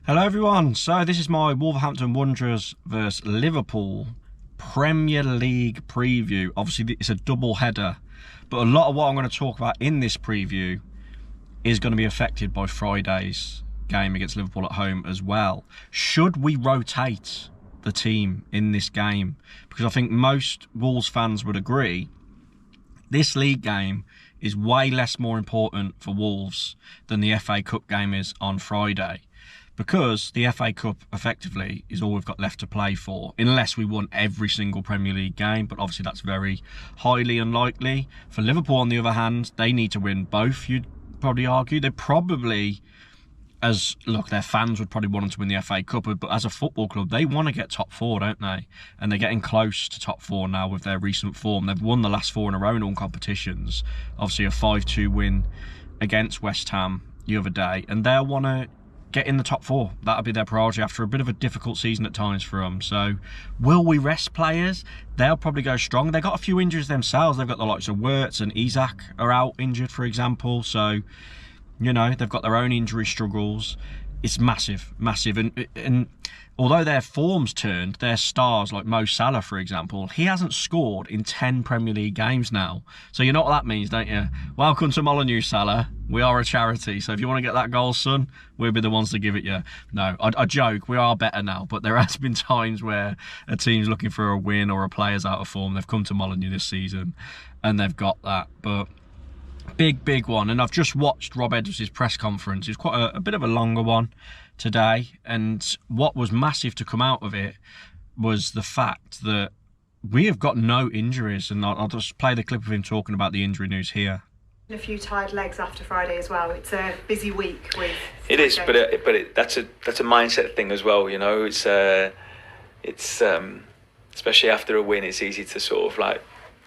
Hello everyone, so this is my Wolverhampton Wanderers versus Liverpool Premier League preview. Obviously it's a double header, but a lot of what I'm going to talk about in this preview is going to be affected by Friday's game against Liverpool at home as well. Should we rotate the team in this game? Because I think most Wolves fans would agree this league game is way more important for Wolves than the FA Cup game is on Friday. Because the FA Cup effectively is all we've got left to play for, unless we won every single Premier League game, but obviously that's very highly unlikely. For Liverpool, on the other hand, they need to win both, you'd probably argue. They probably, their fans would probably want them to win the FA Cup, but as a football club, they want to get top four, don't they? And they're getting close to top four now with their recent form. They've won the last four in a row in all competitions. Obviously a 5-2 win against West Ham the other day, and they'll want to get in the top four. That'll be their priority after a bit of a difficult season at times for them. So will we rest players? They'll probably go strong. They've got a few injuries themselves. They've got the likes of Wirtz and Isak are out injured, for example. So, you know, they've got their own injury struggles. It's massive. And although their form's turned, their stars like Mo Salah, for example, he hasn't scored in 10 Premier League games now. So you know what that means, don't you? Welcome to Molyneux, Salah. We are a charity. So if you want to get that goal, son, we'll be the ones to give it you. No, I joke. We are better now. But there has been times where a team's looking for a win or a player's out of form. They've come to Molyneux this season and they've got that. But big one. And I've just watched Rob Edwards' press conference. It was quite a bit of a longer one today, and what was massive to come out of it was the fact that we have got no injuries, and I'll just play the clip of him talking about the injury news here. A few tired legs after Friday as well. It's a busy week with it is, but that's a mindset thing as well, you know. It's especially after a win, it's easy to sort of like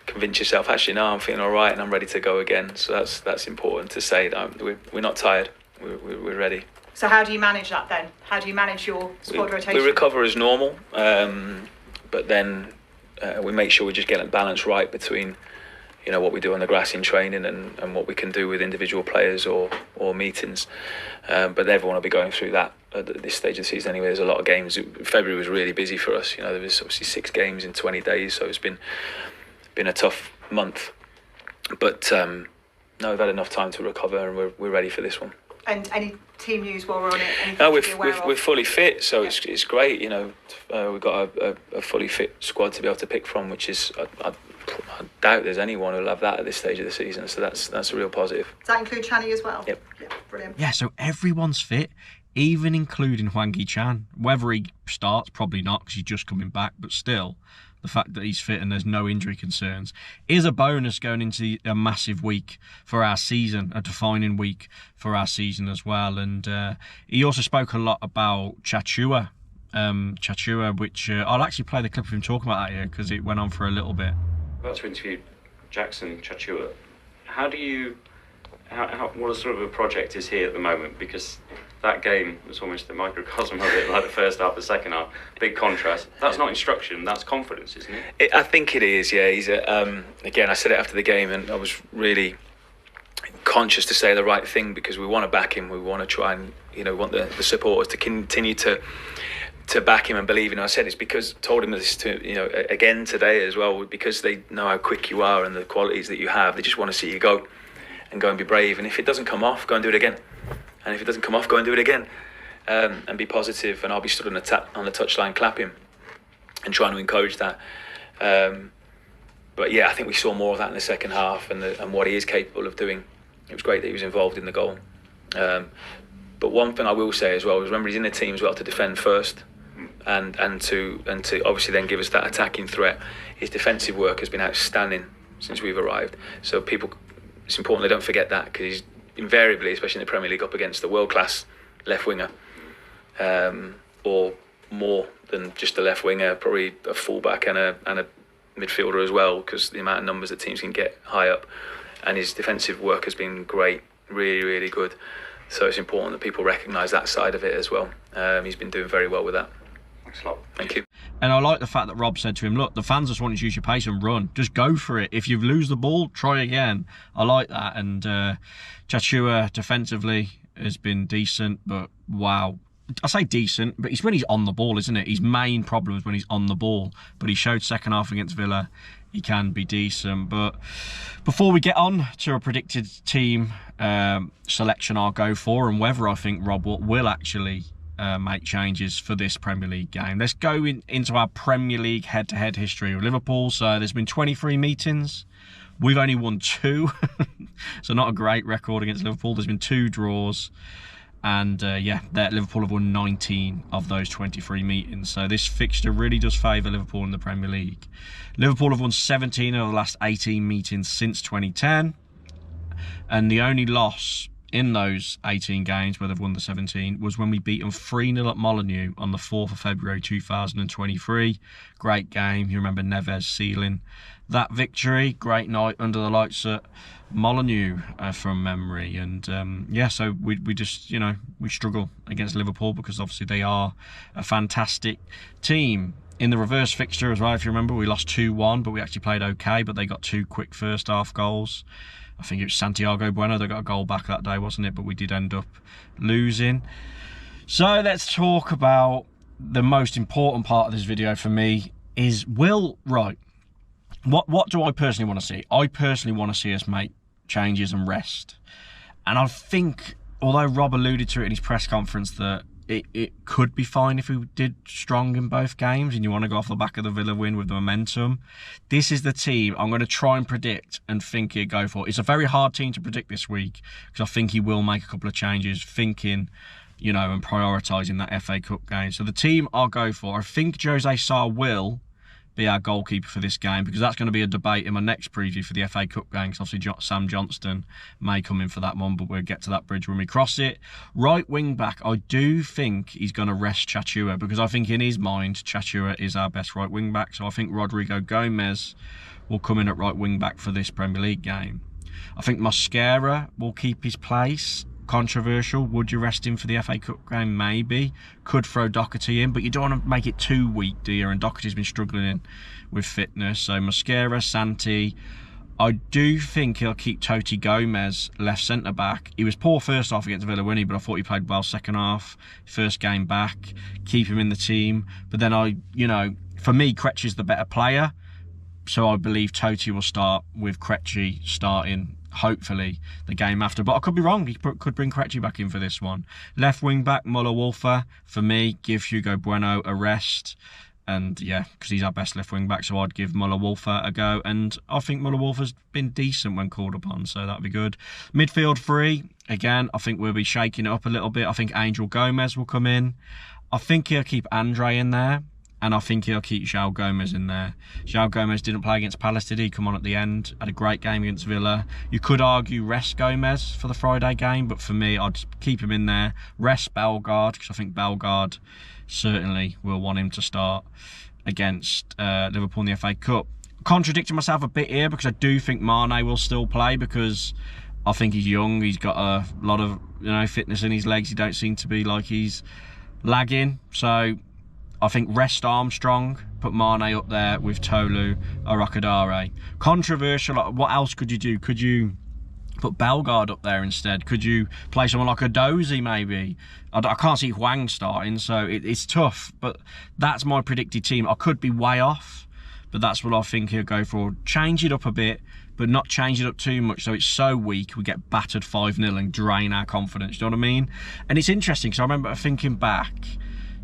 convince yourself, actually, no, I'm feeling all right and I'm ready to go again. So that's important to say that we're not tired, we're ready. So how do you manage that then? How do you manage your squad rotation? We recover as normal, but then we make sure we just get a balance right between, you know, what we do on the grass in training and what we can do with individual players or meetings. But everyone will be going through that at this stage of the season anyway. There's a lot of games. February was really busy for us. You know, there was obviously 6 games in 20 days, so it's been a tough month. But no, we've had enough time to recover and we're ready for this one. And any team news while we're on it? No, we're fully fit, so yeah. It's great. You know, we've got a fully fit squad to be able to pick from, which is I doubt there's anyone who'll have that at this stage of the season. So that's a real positive. Does that include Channy as well? Yep. Yeah, brilliant. Yeah, so everyone's fit, even including Hwang Chan. Whether he starts, probably not, because he's just coming back, but still, the fact that he's fit and there's no injury concerns is a bonus going into a massive week for our season, a defining week for our season as well. And he also spoke a lot about Tchatchoua, which I'll actually play the clip of him talking about that here because it went on for a little bit. About to interview Jackson Tchatchoua. What sort of a project is he at the moment? Because that game was almost a microcosm of it, like the first half, the second half. Big contrast. That's not instruction, that's confidence, isn't it? I think it is, yeah. He's again, I said it after the game, and I was really conscious to say the right thing because we want to back him. We want to try and, you know, want the supporters to continue to back him and believe in him. I said it's because, told him this to, you know, again today as well, because they know how quick you are and the qualities that you have. They just want to see you go and be brave. And if it doesn't come off, go and do it again. And if it doesn't come off, go and do it again, and be positive. And I'll be stood on the touchline clapping and trying to encourage that. But yeah, I think we saw more of that in the second half and what he is capable of doing. It was great that he was involved in the goal. But one thing I will say as well is, remember, he's in the team as well to defend first, and to obviously then give us that attacking threat. His defensive work has been outstanding since we've arrived. So it's important they don't forget that, because he's invariably, especially in the Premier League, up against a world-class left winger, or more than just a left winger, probably a fullback and a midfielder as well, because the amount of numbers that teams can get high up. And his defensive work has been great, really good. So it's important that people recognise that side of it as well. He's been doing very well with that. Thanks a lot. Thank you. And I like the fact that Rob said to him, look, the fans just want you to use your pace and run. Just go for it. If you lose the ball, try again. I like that. And Tchatchoua defensively has been decent, but wow, I say decent, but it's when he's on the ball, isn't it? His main problem is when he's on the ball. But he showed second half against Villa, he can be decent. But before we get on to a predicted team selection I'll go for, and whether I think Rob will actually make changes for this Premier League game, let's go into our Premier League head-to-head history of Liverpool. So there's been 23 meetings. We've only won 2, so not a great record against Liverpool. There's been 2 draws, and Liverpool have won 19 of those 23 meetings. So this fixture really does favour Liverpool in the Premier League. Liverpool have won 17 of the last 18 meetings since 2010, and the only loss in those 18 games where they've won the 17 was when we beat them 3-0 at Molineux on the 4th of February 2023. Great game. You remember Neves sealing that victory. Great night under the lights at Molineux from memory. And so we just, we struggle against Liverpool because obviously they are a fantastic team. In the reverse fixture as well, if you remember, we lost 2-1, but we actually played okay, but they got 2 quick first half goals. I think it was Santiago Bueno that got a goal back that day, wasn't it? But we did end up losing. So let's talk about the most important part of this video for me is what do I personally want to see? I personally want to see us make changes and rest. And I think, although Rob alluded to it in his press conference, that it could be fine if we did strong in both games and you want to go off the back of the Villa win with the momentum. This is the team I'm going to try and predict and think he'll go for. It's a very hard team to predict this week because I think he will make a couple of changes, thinking, and prioritising that FA Cup game. So the team I'll go for, I think Jose Sarr will be our goalkeeper for this game, because that's going to be a debate in my next preview for the FA Cup game, because obviously Sam Johnston may come in for that one, but we'll get to that bridge when we cross it. Right wing back, I do think he's going to rest Tchatchoua, because I think in his mind Tchatchoua is our best right wing back. So I think Rodrigo Gomez will come in at right wing back for this Premier League game. I think Mosquera will keep his place. Controversial. Would you rest him for the FA Cup game? Maybe. Could throw Doherty in, but you don't want to make it too weak, do you? And Doherty's been struggling with fitness. So Mosquera, Santi. I do think he'll keep Toti Gomez left centre back. He was poor first half against Villa, wasn't he? But I thought he played well second half. First game back. Keep him in the team. But then for me, Krejci's the better player. So I believe Toti will start with Krejci starting, hopefully, the game after. But I could be wrong. He could bring Krejci back in for this one. Left wing back, Müller-Wolfer. For me, give Hugo Bueno a rest. And yeah, because he's our best left wing back, so I'd give Müller-Wolfer a go. And I think Müller-Wolfer's been decent when called upon, so that'd be good. Midfield 3, again, I think we'll be shaking it up a little bit. I think Angel Gomez will come in. I think he'll keep Andre in there. And I think he'll keep João Gomez in there. João Gomez didn't play against Palace, did he? Come on at the end. Had a great game against Villa. You could argue rest Gomez for the Friday game, but for me, I'd keep him in there. Rest Bellegarde, because I think Bellegarde certainly will want him to start against Liverpool in the FA Cup. Contradicting myself a bit here, because I do think Mane will still play, because I think he's young. He's got a lot of fitness in his legs. He don't seem to be like he's lagging. So I think rest Armstrong, put Mane up there with Tolu Arokadare. Controversial, what else could you do? Could you put Bellegarde up there instead? Could you play someone like a Dozy maybe? I can't see Hwang starting, so it's tough. But that's my predicted team. I could be way off, but that's what I think he'll go for. Change it up a bit, but not change it up too much so it's so weak we get battered 5-0 and drain our confidence. Do you know what I mean? And it's interesting, because I remember thinking back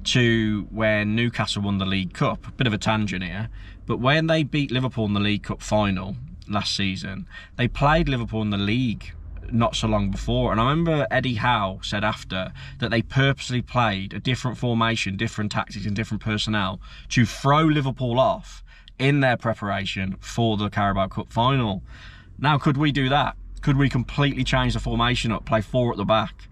to when Newcastle won the League Cup. Bit of a tangent here, but when they beat Liverpool in the League Cup final last season, they played Liverpool in the league not so long before, and I remember Eddie Howe said after that they purposely played a different formation, different tactics and different personnel to throw Liverpool off in their preparation for the Carabao Cup final. Now, could we do that? Could we completely change the formation up, play 4 at the back,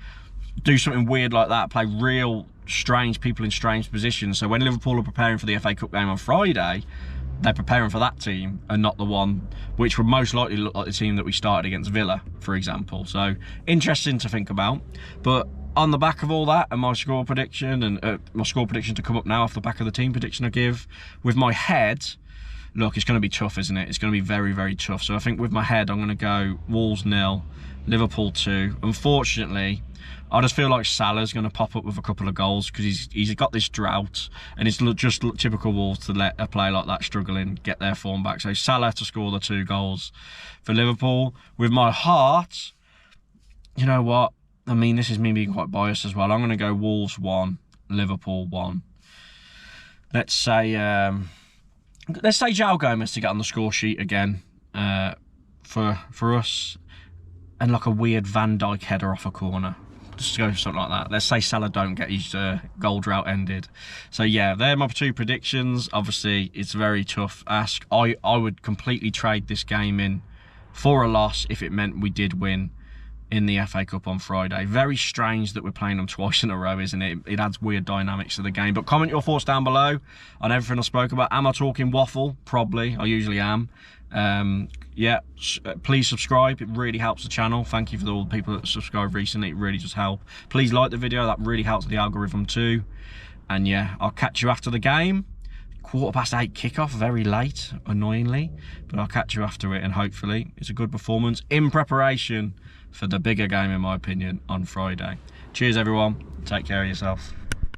do something weird like that, play real strange people in strange positions, so when Liverpool are preparing for the FA Cup game on Friday, they're preparing for that team and not the one which would most likely look like the team that we started against Villa, for example. So interesting to think about. But on the back of all that and my score prediction, and my score prediction to come up now off the back of the team prediction I give, with my head, look, it's going to be tough, isn't it? It's going to be very, very tough. So I think with my head, I'm going to go Wolves 0, Liverpool 2. Unfortunately, I just feel like Salah's going to pop up with a couple of goals because he's got this drought, and it's just typical Wolves to let a player like that struggling get their form back. So Salah to score the 2 goals for Liverpool. With my heart, you know what? I mean, this is me being quite biased as well. I'm going to go Wolves 1, Liverpool 1. Let's say João Gomez to get on the score sheet again for us, and like a weird Van Dijk header off a corner. Just to go for something like that. Let's say Salah don't get his goal drought ended. So yeah, they're my 2 predictions. Obviously, it's a very tough ask. I would completely trade this game in for a loss if it meant we did win in the FA Cup on Friday. Very strange that we're playing them twice in a row, isn't it? It adds weird dynamics to the game. But comment your thoughts down below on everything I spoke about. Am I talking waffle? Probably. I usually am. Yeah, please subscribe. It really helps the channel. Thank you for all the people that subscribed recently. It really does help. Please like the video. That really helps the algorithm too. And yeah, I'll catch you after the game. 8:15 kickoff, very late, annoyingly. But I'll catch you after it, and hopefully it's a good performance in preparation for the bigger game, in my opinion, on Friday. Cheers, everyone. Take care of yourself.